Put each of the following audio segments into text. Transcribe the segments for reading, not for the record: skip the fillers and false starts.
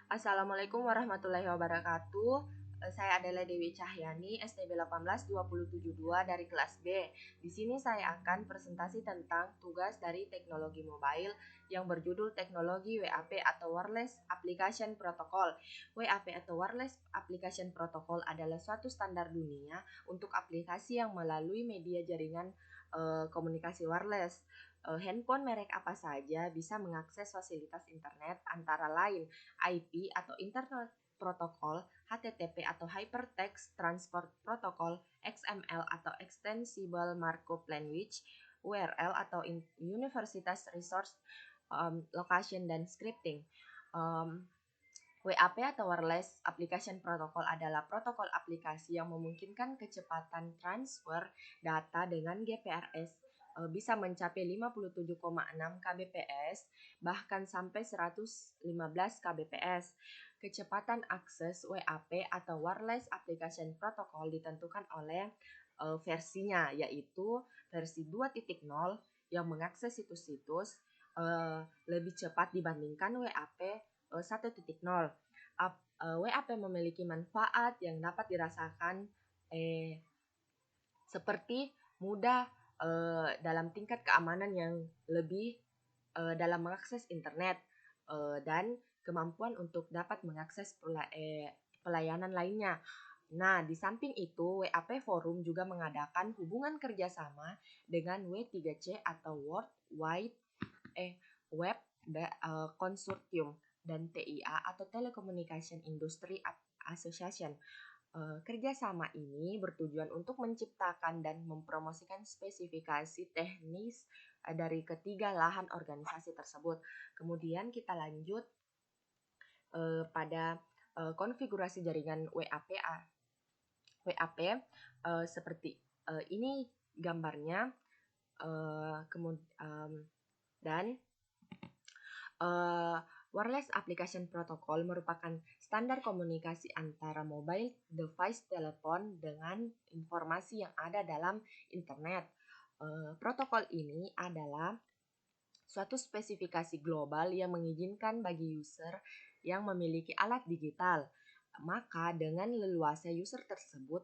Assalamualaikum warahmatullahi wabarakatuh. Saya adalah Dewi Cahyani, STB 18272 dari kelas B. Di sini saya akan presentasi tentang tugas dari teknologi mobile yang berjudul Teknologi WAP atau Wireless Application Protocol. WAP atau Wireless Application Protocol adalah suatu standar dunia untuk aplikasi yang melalui media jaringan komunikasi wireless. Handphone merek apa saja bisa mengakses fasilitas internet antara lain IP atau Internet Protocol, HTTP atau Hypertext Transport Protocol, XML atau Extensible Markup Language, URL atau Universitas Resource Location dan Scripting. WAP atau Wireless Application Protocol adalah protokol aplikasi yang memungkinkan kecepatan transfer data dengan GPRS bisa mencapai 57,6 kbps, bahkan sampai 115 kbps. Kecepatan akses WAP atau Wireless Application Protocol ditentukan oleh versinya, yaitu versi 2.0 yang mengakses situs-situs lebih cepat dibandingkan WAP 1.0. WAP memiliki manfaat yang dapat dirasakan seperti mudah dalam tingkat keamanan yang lebih dalam mengakses internet dan kemampuan untuk dapat mengakses pelayanan lainnya. Nah, di samping itu, WAP Forum juga mengadakan hubungan kerjasama dengan W3C atau World Wide Web Consortium dan TIA atau Telecommunication Industry Association. Kerjasama ini bertujuan untuk menciptakan dan mempromosikan spesifikasi teknis dari ketiga lahan organisasi tersebut. Kemudian kita lanjut pada konfigurasi jaringan WAP. Seperti ini gambarnya, dan Wireless Application Protocol merupakan standar komunikasi antara mobile device telepon dengan informasi yang ada dalam internet. Protokol ini adalah suatu spesifikasi global yang mengizinkan bagi user yang memiliki alat digital, maka dengan leluasa user tersebut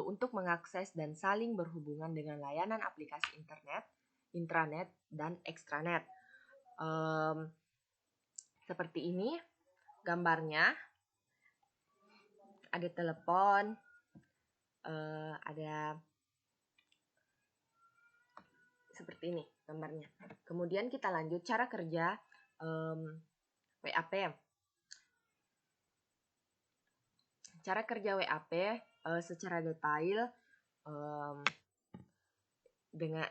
untuk mengakses dan saling berhubungan dengan layanan aplikasi internet, intranet, dan extranet. Seperti ini gambarnya, ada telepon, ada seperti ini gambarnya. Kemudian kita lanjut cara kerja WAP. Cara kerja WAP secara detail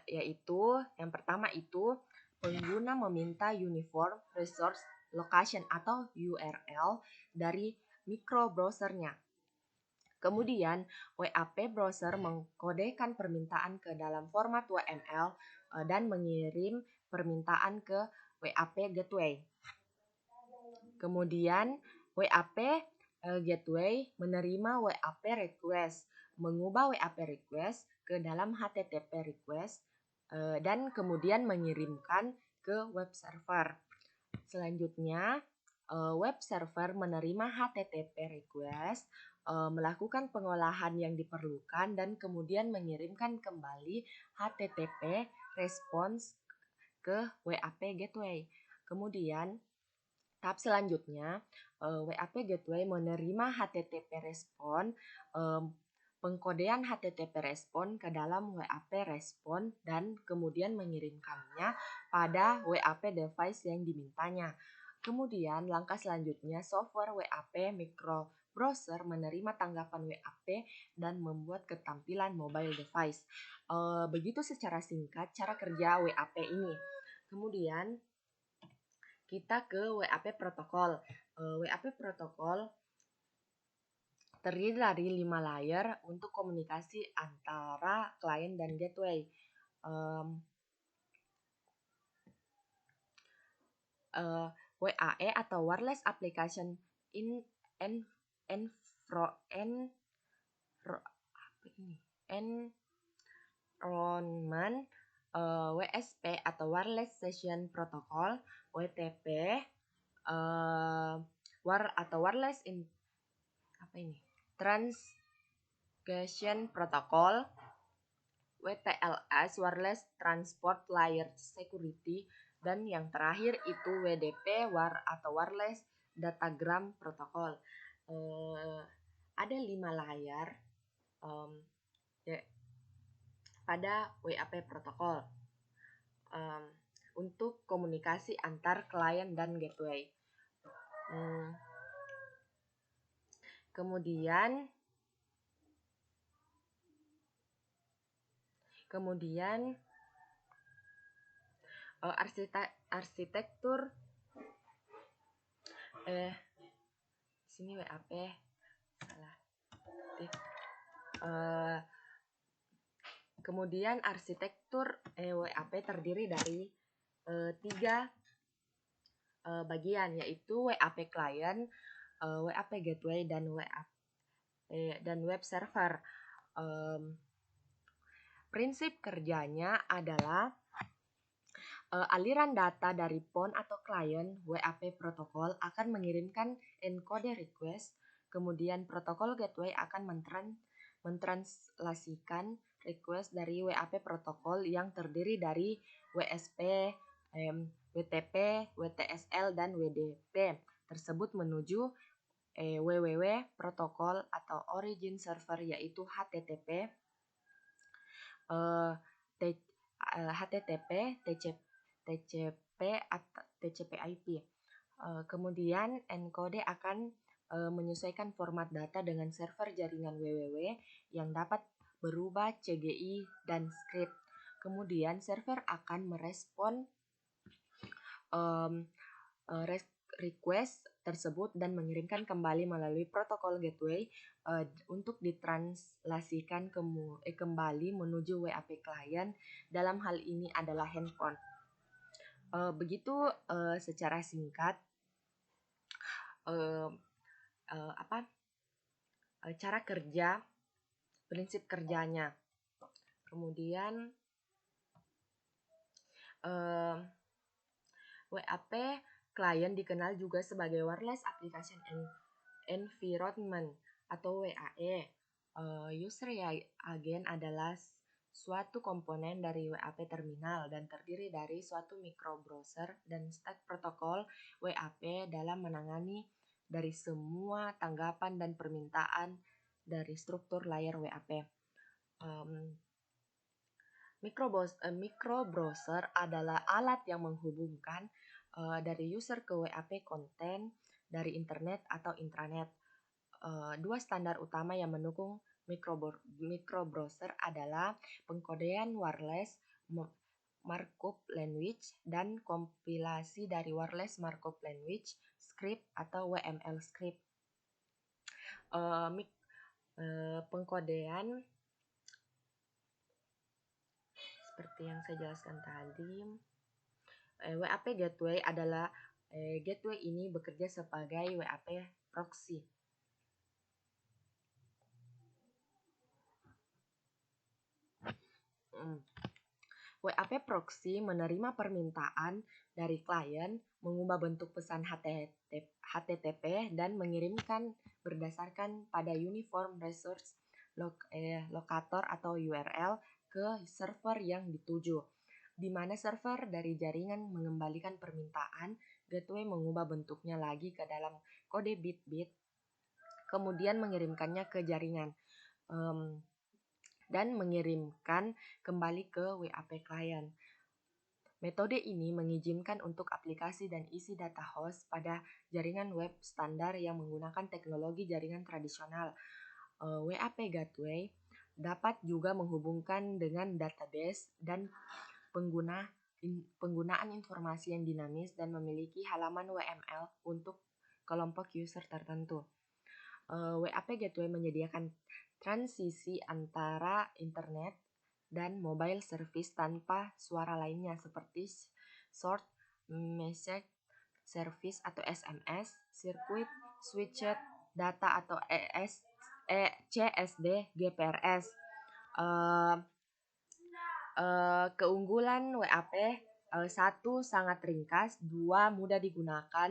yaitu yang pertama itu pengguna meminta Uniform Resource Location atau URL dari microbrowsernya. Kemudian WAP browser mengkodekan permintaan ke dalam format WML dan mengirim permintaan ke WAP gateway. Kemudian WAP gateway menerima WAP request, mengubah WAP request ke dalam HTTP request dan kemudian mengirimkan ke web server. Selanjutnya, web server menerima HTTP request, melakukan pengolahan yang diperlukan dan kemudian mengirimkan kembali HTTP response ke WAP gateway. Kemudian, tahap selanjutnya, WAP gateway menerima HTTP respon, pengkodean HTTP respon ke dalam WAP respon dan kemudian mengirimkannya pada WAP device yang dimintanya. Kemudian langkah selanjutnya, software WAP microbrowser menerima tanggapan WAP dan membuat ketampilan mobile device. Begitu secara singkat cara kerja WAP ini. Kemudian kita ke WAP protokol. WAP protokol terdiri dari 5 layer untuk komunikasi antara klien dan gateway. WAE atau Wireless Application Environment, WSP atau Wireless Session Protocol, WTP, WAR atau Transgression Protocol, WTLS Wireless Transport Layer Security, dan yang terakhir itu WDP WAR atau Wireless Datagram Protocol. Ada 5 layar pada WAP protokol untuk komunikasi antar klien dan gateway. Kemudian arsitektur sini WAP salah. Kemudian arsitektur WAP terdiri dari 3 bagian, yaitu WAP client, WAP gateway, dan web server. Prinsip kerjanya adalah aliran data dari PON atau klien WAP protokol akan mengirimkan encode request, kemudian protokol gateway akan mentranslasikan request dari WAP protokol yang terdiri dari WSP, WTP, WTSL, dan WDP tersebut menuju WWW protokol atau origin server, yaitu HTTP, TCP/IP. Kemudian encode akan menyesuaikan format data dengan server jaringan WWW yang dapat berubah CGI dan script. Kemudian server akan merespon request tersebut dan mengirimkan kembali melalui protokol gateway untuk ditranslasikan kembali menuju WAP client. Dalam hal ini adalah handphone. Begitu secara singkat cara kerja, prinsip kerjanya. Kemudian WAP client dikenal juga sebagai Wireless Application Environment atau WAE. User agent adalah suatu komponen dari WAP terminal dan terdiri dari suatu microbrowser dan stack protokol WAP dalam menangani dari semua tanggapan dan permintaan dari struktur layar WAP. Microbrowser adalah alat yang menghubungkan dari user ke WAP konten dari internet atau intranet. Dua standar utama yang mendukung microbrowser adalah pengkodean wireless markup language dan kompilasi dari wireless markup language script atau WML script. Pengkodean seperti yang saya jelaskan tadi. WAP gateway adalah gateway ini bekerja sebagai WAP proxy. WAP proxy menerima permintaan dari klien, mengubah bentuk pesan HTTP dan mengirimkan berdasarkan pada Uniform Resource Locator atau URL ke server yang dituju, di mana server dari jaringan mengembalikan permintaan. Gateway mengubah bentuknya lagi ke dalam kode bit-bit, kemudian mengirimkannya ke jaringan dan mengirimkan kembali ke WAP client. Metode ini mengizinkan untuk aplikasi dan isi data host pada jaringan web standar yang menggunakan teknologi jaringan tradisional. WAP gateway dapat juga menghubungkan dengan database dan penggunaan informasi yang dinamis dan memiliki halaman WML untuk kelompok user tertentu. WAP gateway menyediakan transisi antara internet dan mobile service tanpa suara lainnya seperti short message service atau SMS, circuit switched data atau CSD, GPRS. Keunggulan WAP, 1 sangat ringkas, 2 mudah digunakan,